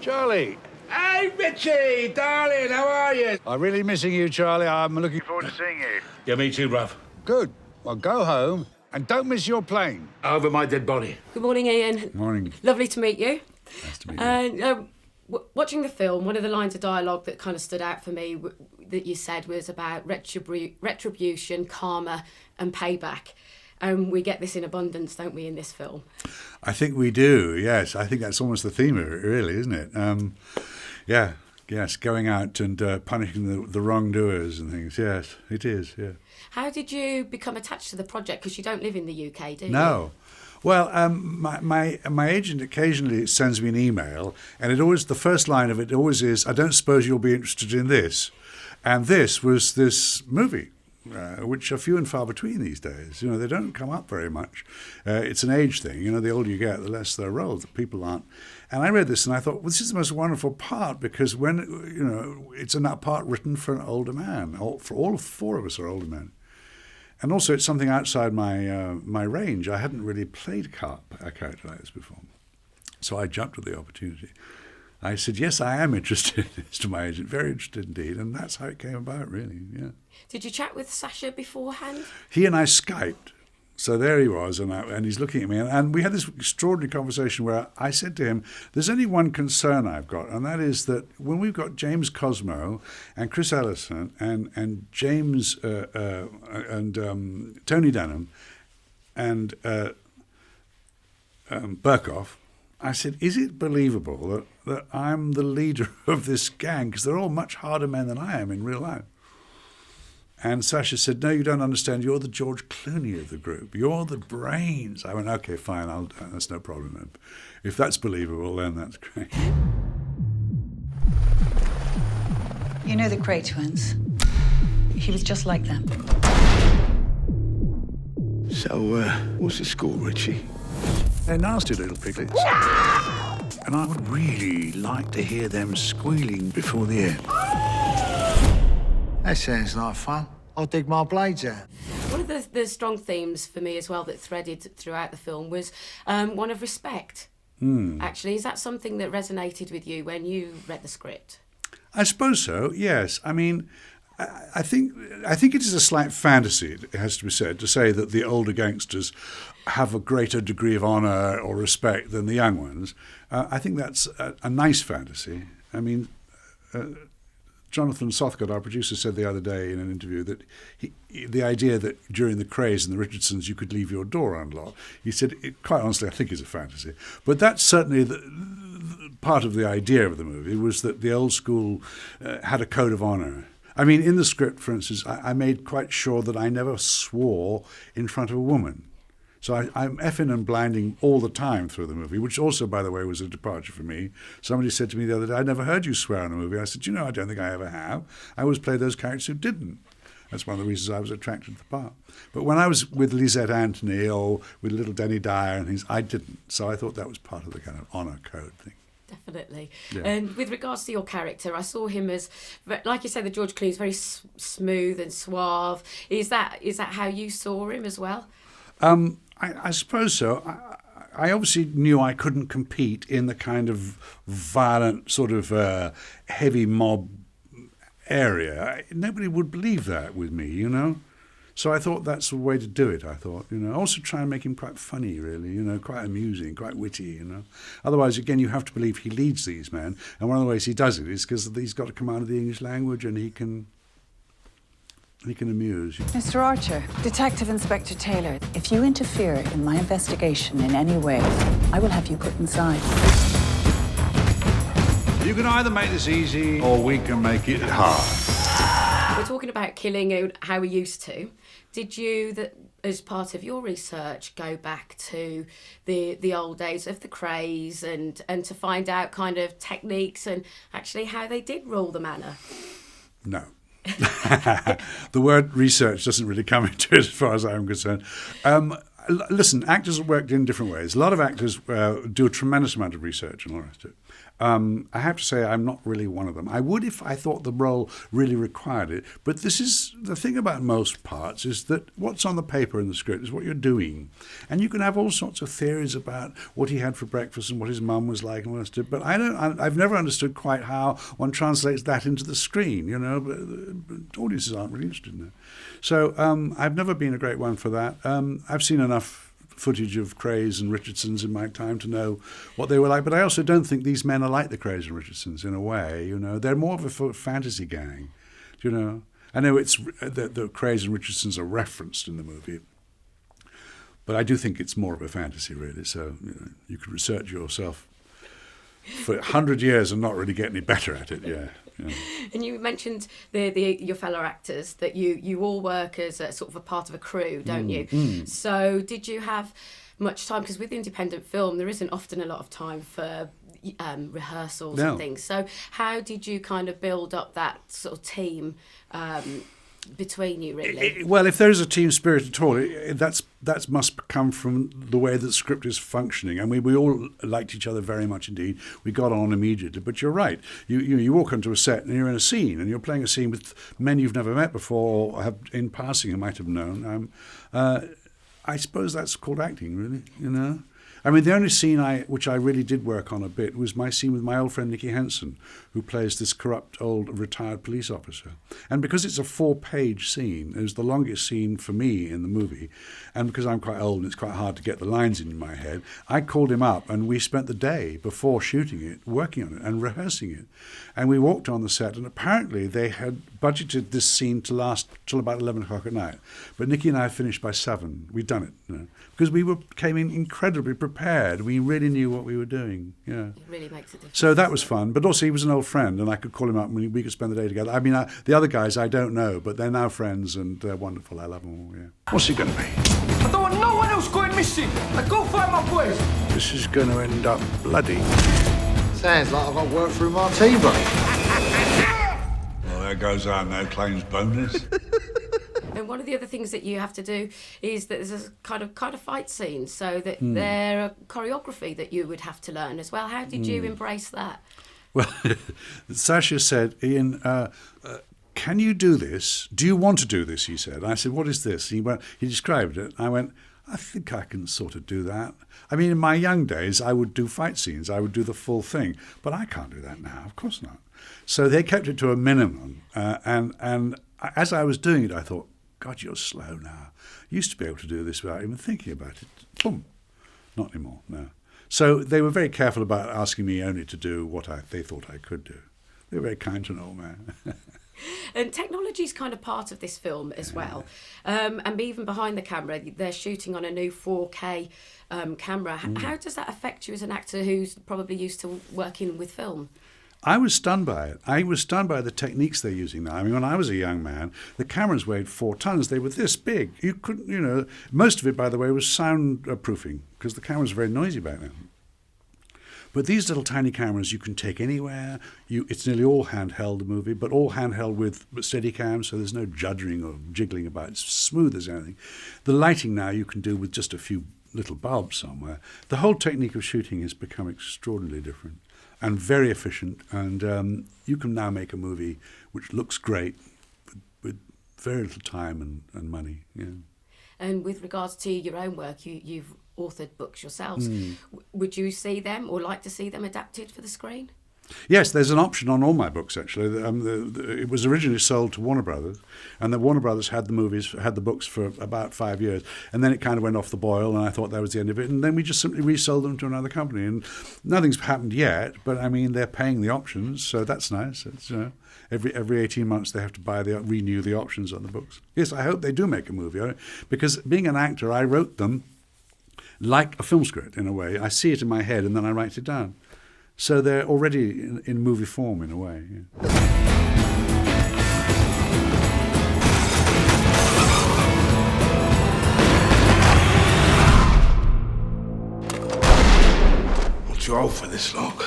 Charlie. Hey, Richie, darling, how are you? I'm really missing you, Charlie. I'm looking forward to seeing you. Yeah, me too, bruv. Good. Well, go home and don't miss your plane. Over my dead body. Good morning, Ian. Morning. Lovely to meet you. Nice to meet you. Watching the film, one of the lines of dialogue that kind of stood out for me that you said was about retribution, karma and payback. We get this in abundance, don't we, in this film? I think we do, yes. I think that's almost the theme of it, really, isn't it? Yes, going out and punishing the wrongdoers and things. Yes, it is, yeah. How did you become attached to the project? Because you don't live in the UK, do you? No. Well, my agent occasionally sends me an email, and the first line of it always is, "I don't suppose you'll be interested in this." And this was this movie, which are few and far between these days. You know, they don't come up very much. It's an age thing. You know, the older you get, the less they're rolled. The people aren't. And I read this and I thought, well, this is the most wonderful part, because when, you know, it's a part written for an older man. For all four of us are older men. And also, it's something outside my range. I hadn't really played a character like this before. So I jumped at the opportunity. I said, yes, I am interested to my agent, very interested indeed. And that's how it came about, really, yeah. Did you chat with Sacha beforehand? He and I Skyped. So there he was, and he's looking at me. And we had this extraordinary conversation where I said to him, there's only one concern I've got, and that is that when we've got James Cosmo and Chris Ellison and James and Tony Denham and Berkoff, I said, is it believable that I'm the leader of this gang? Because they're all much harder men than I am in real life. And Sacha said, no, you don't understand. You're the George Clooney of the group. You're the brains. I went, okay, fine. That's no problem then. If that's believable, then that's great. You know the Cray twins. He was just like them. So, what's the score, Richie? They're nasty little piglets. And I would really like to hear them squealing before the end. That sounds like fun. I'll dig my blades out. One of the strong themes for me as well that threaded throughout the film was one of respect. Actually, is that something that resonated with you when you read the script? I suppose so, yes. I mean, I think it is a slight fantasy, it has to be said, to say that the older gangsters have a greater degree of honour or respect than the young ones. I think that's a nice fantasy. I mean, Jonathan Southcott, our producer, said the other day in an interview that the idea that during the Crays and the Richardsons you could leave your door unlocked, he said, quite honestly, I think is a fantasy. But that's certainly part of the idea of the movie, was that the old school had a code of honour. I mean, in the script, for instance, I made quite sure that I never swore in front of a woman. So I'm effing and blinding all the time through the movie, which also, by the way, was a departure for me. Somebody said to me the other day, I never heard you swear in a movie. I said, I don't think I ever have. I always play those characters who didn't. That's one of the reasons I was attracted to the part. But when I was with Lisette Anthony or with little Denny Dyer and things, I didn't. So I thought that was part of the kind of honour code thing. Definitely. Yeah. And with regards to your character, I saw him as, like you say, the George Clooney is very smooth and suave. Is that how you saw him as well? I suppose so. I obviously knew I couldn't compete in the kind of violent sort of heavy mob area. Nobody would believe that with me, you know. So I thought that's the way to do it, I thought, you know. Also try and make him quite funny, really, you know, quite amusing, quite witty, you know. Otherwise, again, you have to believe he leads these men. And one of the ways he does it is because he's got a command of the English language and he can amuse. Mr. Archer, Detective Inspector Taylor, if you interfere in my investigation in any way, I will have you put inside. You can either make this easy or we can make it hard. We're talking about killing how we used to. Did you, as part of your research, go back to the old days of the Crays and to find out kind of techniques and actually how they did rule the manor? No. The word research doesn't really come into it as far as I'm concerned. Listen, actors have worked in different ways. A lot of actors do a tremendous amount of research and all the rest of it. I have to say I'm not really one of them. I would if I thought the role really required it. But this is the thing about most parts, is that what's on the paper in the script is what you're doing. And you can have all sorts of theories about what he had for breakfast and what his mum was like and all the rest of it. But I've never understood quite how one translates that into the screen, you know. But audiences aren't really interested in that. So I've never been a great one for that. I've seen enough footage of Crays and Richardsons in my time to know what they were like, but I also don't think these men are like the Crays and Richardsons in a way, you know. They're more of a fantasy gang, you know. I know it's the Crays and Richardsons are referenced in the movie, but I do think it's more of a fantasy, really. So you could research yourself for 100 years and not really get any better at it, yeah. And you mentioned your fellow actors, that you all work as a sort of a part of a crew, don't you? So did you have much time? Because with independent film, there isn't often a lot of time for rehearsals and things. So how did you kind of build up that sort of team between you, really? Well, if there is a team spirit at all, that must come from the way that the script is functioning. And we all liked each other very much indeed. We got on immediately. But you're right. You walk onto a set and you're in a scene, and you're playing a scene with men you've never met before or have in passing you might have known. I suppose that's called acting, really, you know. I mean, the only scene which I really did work on a bit was my scene with my old friend Nicky Henson, who plays this corrupt old retired police officer. And because it's a 4-page scene, it was the longest scene for me in the movie, and because I'm quite old and it's quite hard to get the lines in my head, I called him up and we spent the day before shooting it, working on it and rehearsing it. And we walked on the set, and apparently they had budgeted this scene to last till about 11 o'clock at night. But Nicky and I finished by 7. We'd done it, you know, because we came in incredibly prepared. We really knew what we were doing. Yeah, it really makes a difference. So that was fun. But also he was an old friend, and I could call him up and we could spend the day together. I mean, the other guys I don't know, but they're now friends and they're wonderful. I love them all. Yeah. What's it going to be? I don't want no one else going missing. Like, go find my boys. This is going to end up bloody. Sounds like I've got to work through my tea break. Well, there goes our no claims bonus. And one of the other things that you have to do is that there's a kind of fight scene, so that there are choreography that you would have to learn as well. How did you embrace that? Well, Sasha said, Ian, can you do this? Do you want to do this? He said. And I said, what is this? He described it. I went, I think I can sort of do that. I mean, in my young days, I would do fight scenes. I would do the full thing. But I can't do that now. Of course not. So they kept it to a minimum. And as I was doing it, I thought, God, you're slow now. You used to be able to do this without even thinking about it. Boom. Not anymore, no. So they were very careful about asking me only to do what they thought I could do. They were very kind to an old man. And technology is kind of part of this film as well. And even behind the camera, they're shooting on a new 4K camera. How does that affect you as an actor who's probably used to working with film? I was stunned by it. I was stunned by the techniques they're using now. I mean, when I was a young man, the cameras weighed 4 tons. They were this big. You couldn't, you know, most of it, by the way, was soundproofing because the cameras were very noisy back then. But these little tiny cameras you can take anywhere. It's nearly all handheld, the movie, but all handheld with steady cams, so there's no juddering or jiggling about. It's smooth as anything. The lighting now you can do with just a few little bulbs somewhere. The whole technique of shooting has become extraordinarily different and very efficient, and you can now make a movie which looks great with very little time and money. Yeah. And with regards to your own work, you've authored books yourselves. Would you see them or like to see them adapted for the screen? Yes, there's an option on all my books, actually. It was originally sold to Warner Brothers, and the Warner Brothers had the books for about 5 years, and then it kind of went off the boil, and I thought that was the end of it, and then we just simply resold them to another company, and nothing's happened yet, but I mean, they're paying the options, so that's nice. It's, you know, every 18 months they have to renew the options on the books. Yes, I hope they do make a movie, because being an actor, I wrote them like a film script, in a way. I see it in my head, and then I write it down. So they're already in movie form, in a way. Yeah. What's your old for this lock?